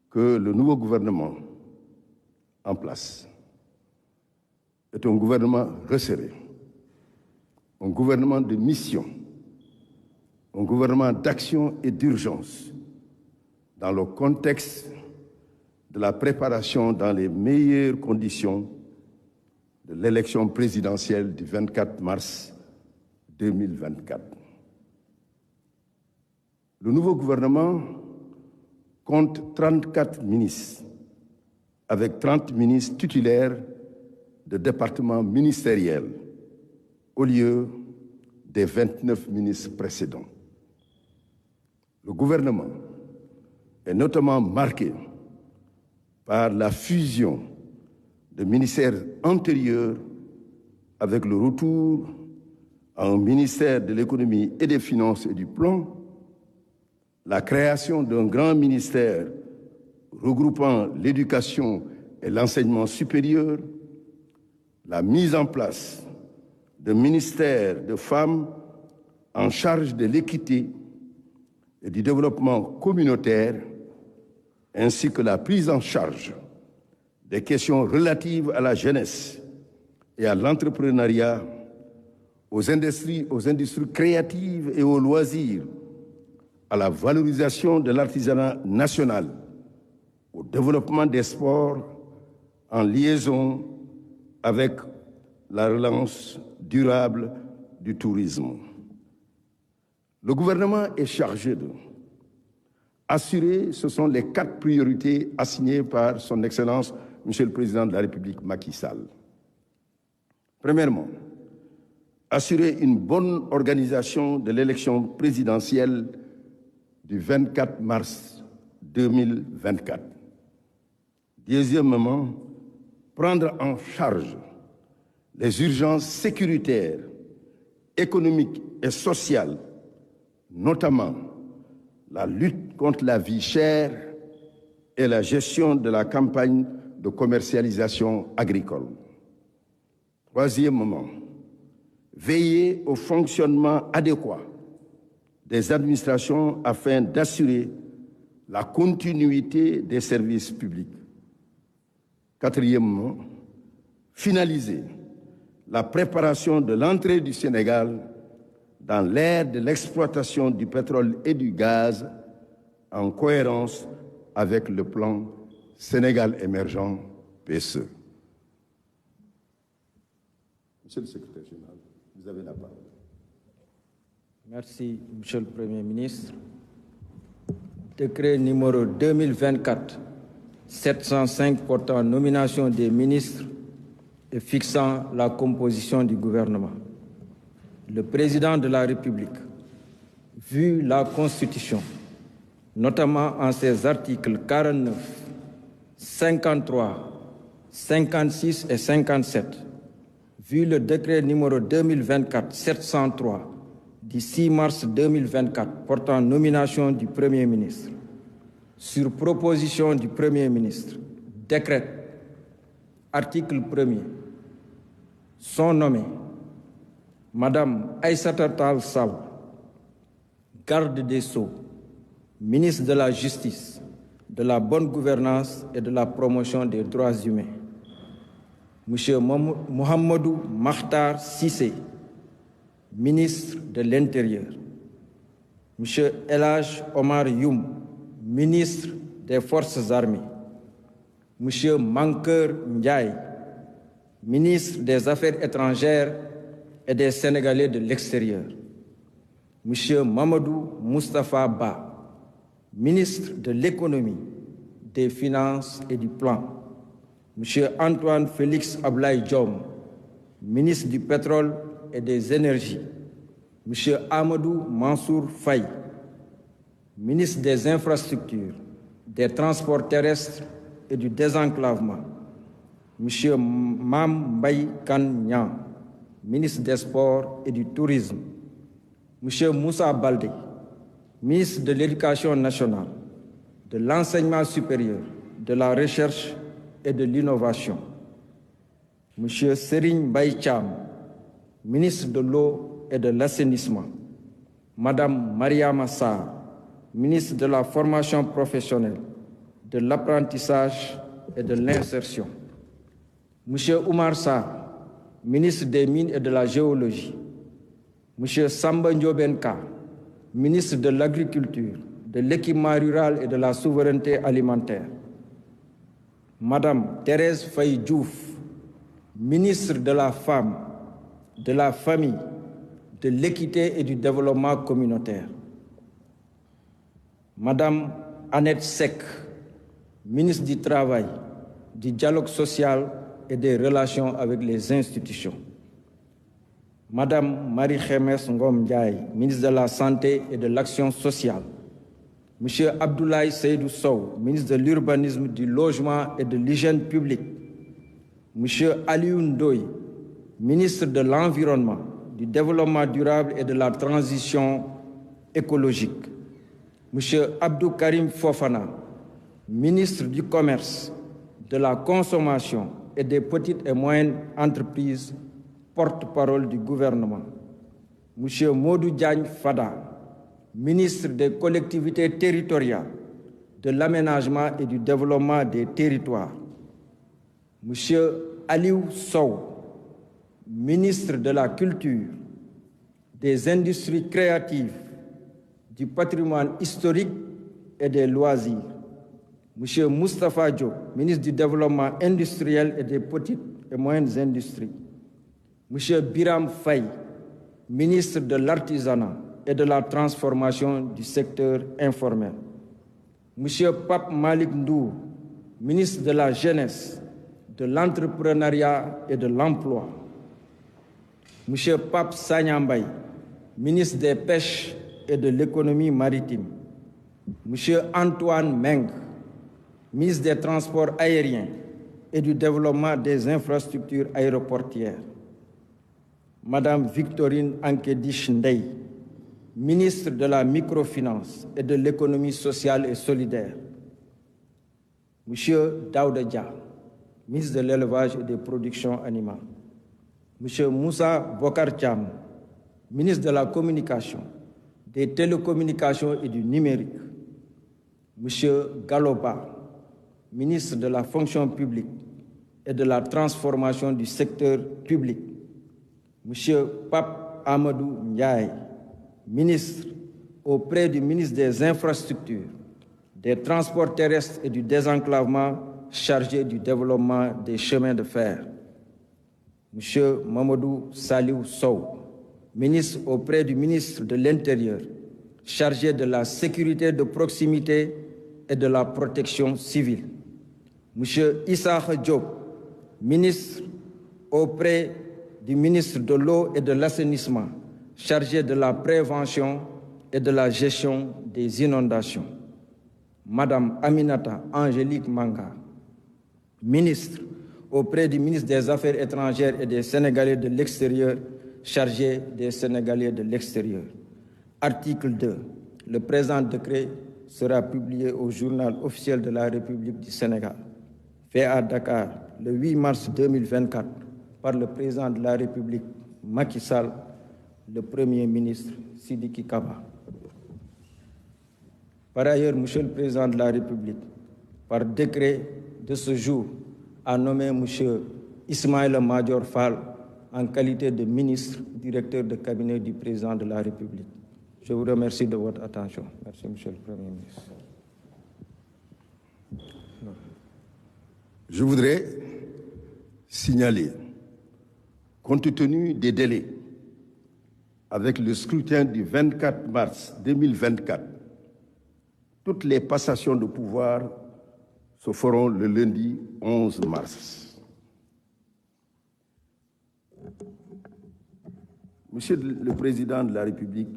que le nouveau gouvernement en place est un gouvernement resserré, un gouvernement de mission, un gouvernement d'action et d'urgence dans le contexte de la préparation dans les meilleures conditions de l'élection présidentielle du 24 mars 2024. Le nouveau gouvernement compte 34 ministres, avec 30 ministres titulaires de départements ministériels, au lieu des 29 ministres précédents. Le gouvernement est notamment marqué par la fusion de ministères antérieurs avec le retour à un ministère de l'économie et des finances et du plan, la création d'un grand ministère regroupant l'éducation et l'enseignement supérieur, la mise en place d'un ministère de femmes en charge de l'équité et du développement communautaire, ainsi que la prise en charge des questions relatives à la jeunesse et à l'entrepreneuriat, aux industries créatives et aux loisirs, à la valorisation de l'artisanat national, au développement des sports en liaison avec la relance durable du tourisme. Le gouvernement est chargé de assurer, ce sont les 4 priorités assignées par son Excellence, Monsieur le Président de la République, Macky Sall. Premièrement, assurer une bonne organisation de l'élection présidentielle du 24 mars 2024. Deuxièmement, prendre en charge les urgences sécuritaires, économiques et sociales, notamment la lutte contre la vie chère et la gestion de la campagne de commercialisation agricole. Troisièmement, veiller au fonctionnement adéquat des administrations afin d'assurer la continuité des services publics. Quatrièmement, finaliser la préparation de l'entrée du Sénégal dans l'ère de l'exploitation du pétrole et du gaz en cohérence avec le plan Sénégal émergent PSE. Monsieur le secrétaire général, vous avez la parole. Merci, Monsieur le Premier ministre. Décret numéro 2024-705 portant nomination des ministres et fixant la composition du gouvernement. Le Président de la République, vu la Constitution, notamment en ses articles 49, 53, 56 et 57, vu le décret numéro 2024-703 du 6 mars 2024 portant nomination du Premier ministre, sur proposition du Premier ministre, décrète, article 1er, sont nommés Madame Aïssata Tall Sall, garde des Sceaux, ministre de la Justice, de la bonne gouvernance et de la promotion des droits humains. Monsieur Mohamedou Makhtar Cissé, ministre de l'Intérieur. Monsieur Elhadji Omar Youm, ministre des Forces armées. Monsieur Mankeur Ndiaye, ministre des Affaires étrangères et des Sénégalais de l'extérieur. Monsieur Mamadou Moustapha Ba, ministre de l'Économie, des Finances et du Plan. Monsieur Antoine Félix Ablaye Diome, ministre du Pétrole et des Énergies. Monsieur Amadou Mansour Faye, ministre des Infrastructures, des Transports terrestres et du Désenclavement. Monsieur Mam Mbaye Kane Niang, ministre des Sports et du Tourisme. Monsieur Moussa Baldé, ministre de l'Éducation nationale, de l'Enseignement supérieur, de la Recherche et de l'Innovation. Monsieur Serigne Mbaye Thiam, ministre de l'Eau et de l'Assainissement. Madame Mariama Sarr, ministre de la Formation professionnelle, de l'apprentissage et de l'insertion. Monsieur Oumar Sarr, ministre des Mines et de la Géologie. Monsieur Samba Ndiobène Ka, ministre de l'Agriculture, de l'Équipement rural et de la Souveraineté alimentaire. Madame Thérèse Faye Diouf, ministre de la Femme, de la Famille, de l'Équité et du Développement communautaire. Madame Annette Seck, ministre du Travail, du Dialogue social et des Relations avec les institutions. Madame Marie-Khemesse Ngom Ndiaye, ministre de la Santé et de l'Action sociale. Monsieur Abdoulaye Seydou Sow, ministre de l'Urbanisme, du Logement et de l'Hygiène publique. Monsieur Aliou Ndoye, ministre de l'Environnement, du Développement durable et de la Transition écologique. Monsieur Abdou Karim Fofana, ministre du Commerce, de la Consommation et des petites et moyennes entreprises, porte-parole du gouvernement. Monsieur Modou Diagne Fada, ministre des collectivités territoriales, de l'aménagement et du développement des territoires. Monsieur Aliou Sow, ministre de la Culture, des Industries créatives, du patrimoine historique et des loisirs. Monsieur Moustapha Diop, ministre du Développement industriel et des petites et moyennes industries. Monsieur Biram Faye, ministre de l'Artisanat et de la transformation du secteur informel. Monsieur Pape Malick Ndour, ministre de la Jeunesse, de l'Entrepreneuriat et de l'Emploi. Monsieur Pape Sagna Mbaye, ministre des Pêches et de l'Économie maritime. Monsieur Antoine Meng, ministre des Transports aériens et du Développement des infrastructures aéroportuaires. Madame Victorine Ankédiche Ndeye, ministre de la Microfinance et de l'Économie sociale et solidaire. Monsieur Daouda Dia, ministre de l'Élevage et des Productions animales. Monsieur Moussa Bokar Thiam, ministre de la Communication, des Télécommunications et du Numérique. Monsieur Galoba, ministre de la Fonction publique et de la Transformation du secteur public. Monsieur Pape Amadou Ndiaye, ministre auprès du ministre des Infrastructures, des Transports terrestres et du Désenclavement, chargé du développement des chemins de fer. Monsieur Mamadou Saliou Sow, ministre auprès du ministre de l'Intérieur, chargé de la sécurité de proximité et de la protection civile. Monsieur Issakha Diop, ministre auprès du ministre de l'Eau et de l'Assainissement, chargé de la prévention et de la gestion des inondations. Madame Aminata Angélique Manga, ministre auprès du ministre des Affaires étrangères et des Sénégalais de l'extérieur, chargé des Sénégalais de l'extérieur. Article 2. Le présent décret sera publié au journal officiel de la République du Sénégal, fait à Dakar le 8 mars 2024 par le président de la République Macky Sall, le Premier ministre Sidiki Kaba. Par ailleurs, Monsieur le Président de la République, par décret de ce jour, a nommé M. Ismaïla Madior Fall en qualité de ministre, directeur de cabinet du Président de la République. Je vous remercie de votre attention. Merci, Monsieur le Premier ministre. Je voudrais signaler, compte tenu des délais, avec le scrutin du 24 mars 2024, toutes les passations de pouvoir se feront le lundi 11 mars. Monsieur le Président de la République,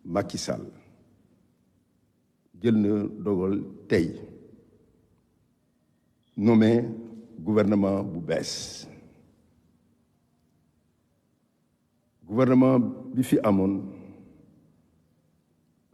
Macky Sall, jël na dogal tey nommé gouvernement bu bees. Gouvernement bi fi amoon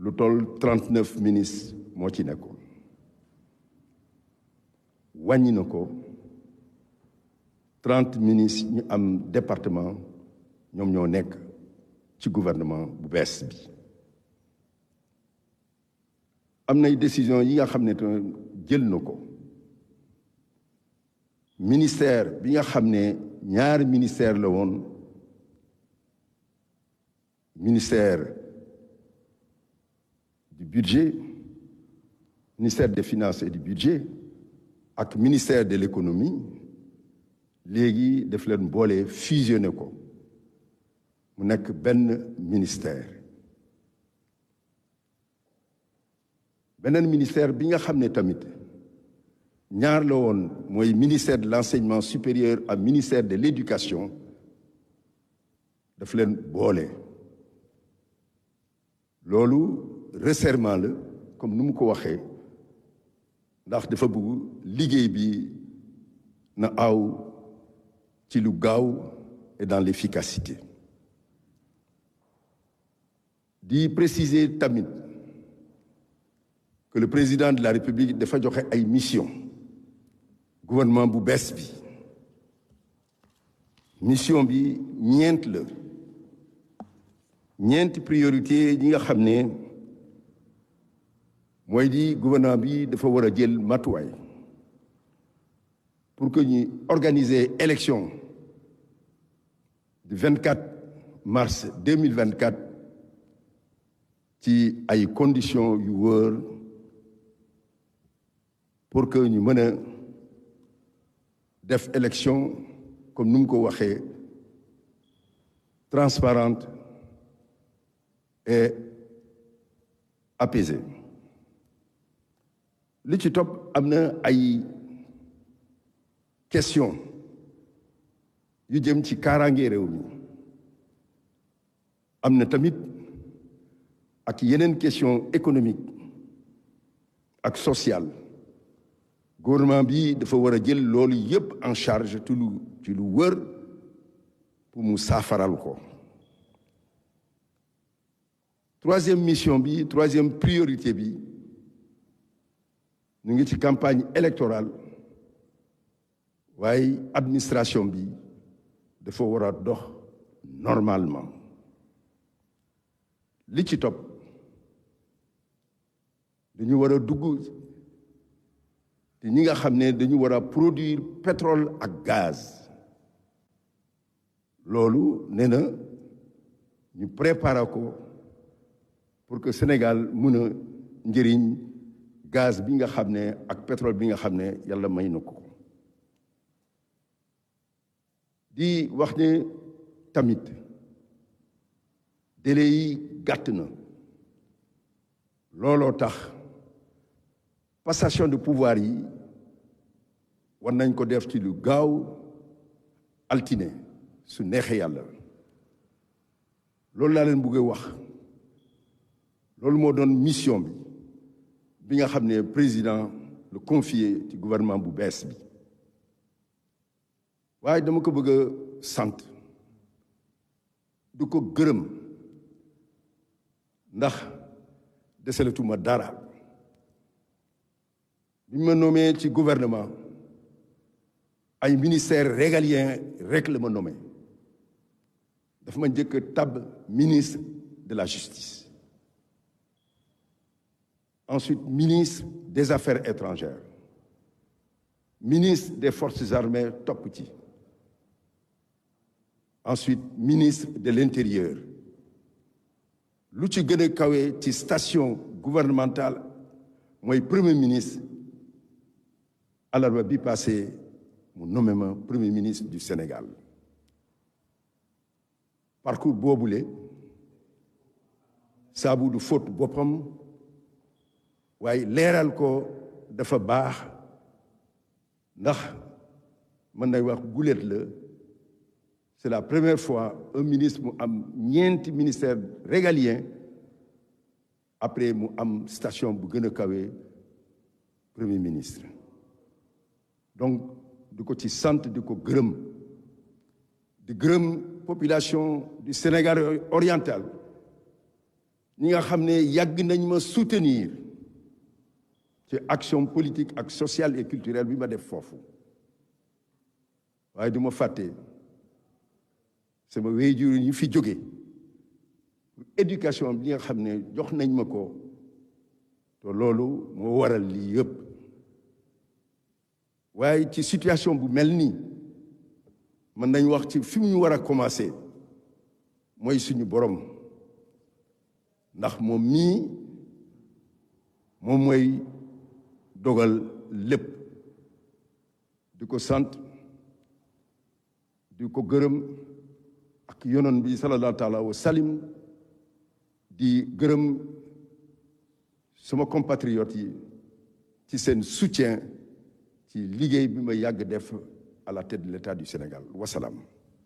lu toll 39 ministres moo ci nekkoon. Wàññi na ko 30 ministres ñu am département ñoom ñoo nekk ci gouvernement bu bees bi. Am nay décision yi nga xam ne jël na ko ministère bi nga xam ne ñaari ministère la woon ministère du budget ministère des finances et du budget ak ministère de l'économie léegi daf leen boole fusionné ko mu nekk benn ministère beneen ministère bi nga xam ne tamit ñaar la woon mooy ministère de l'enseignement supérieur ak ministère de l'éducation daf leen boole loolu resserrement la comme nu mu ko waxee ndax dafa bëgg liggéey bi na aw ci lu gaaw et dans l'efficacité di préciser tamit que le président de la République dafa joxe ay mission gouvernement bu bees bi mission bi ñeent la ñeenti priorité ñi nga xam ne mooy di gouvernement bi dafa war a jël matuwaay pour que ñu organiser élection du 24 mars 2024 ci ay conditions yu wóor pour que ñu mën a def élection comme nu mu ko waxee transparente et apaisée li ci topp am na ay question yu jëm ci kaaraange réew mi am na tamit ak yeneen question économique ak sociale gouvernement bi dafa war a jël loolu yépp en charge ci lu wër pour mu saafaral ko troisième mission bi troisième priorité bi ñu ngi ci campagne électorale waaye administration bi dafa war a dox normalement li ci topp dañu war a dugg te ñi nga xam ne dañu war a produire pétrole ak gaz loolu nee na ñu préparer ko pour que Sénégal mun a njëriñ gaz bi nga xam ne ak pétrole bi nga xam ne yàlla may na ko di wax ne tamit délai yi gàtt na looloo tax passation de pouvoir yi war nañ ko def ci lu gaaw altine su neexee yàlla loolu laa leen bëgg wax loolu moo doon mission bi nga xam ne président le confié ci gouvernement bu bees bi waaye dama ko bëgg a sant du ko gërëm ndax deseletuma dara bi ma nommé ci gouvernement ay ministère régalien rek la ma nommé dafa ma njëkk tab ministre de la justice ensuite ministre des affaires étrangères ministre des forces armées topp ci ensuite ministre de l'intérieur lu ci gën a kawe ci station gouvernementale mooy premier ministre àllarba bi passé mu nommé ma premier ministre du Sénégal parcours boobule saabu du faute boppam waaye leeral ko dafa baax ndax mën nay wax guléet la c'est la première fois un ministre mu am ñeenti ministère régalien après mu am station bu gën a kawe premier ministre donc di ko ci sant di ko gërëm di gërëm population du Sénégal oriental ñi nga xam ne yàgg nañ ma soutenir ci action politique ak sociale et culturelle bi ma def foofu waaye du ma fàtte sama waajur ñu fi jóge éducation bi nga xam ne jox nañ ma ko te loolu moo waral lii yëpp waaye ci situation bu mel nii mën nañ wax ci fi mu war a commencer mooy suñu borom ndax moom mooy dogal lépp di ko sant di ko gërëm ak yonon bi sallallahu taala wa salim di gërëm sama compatriotes yi ci seen soutien ci liggéey bi ma yàgg def à la tête de l'État du Sénégal wasalaam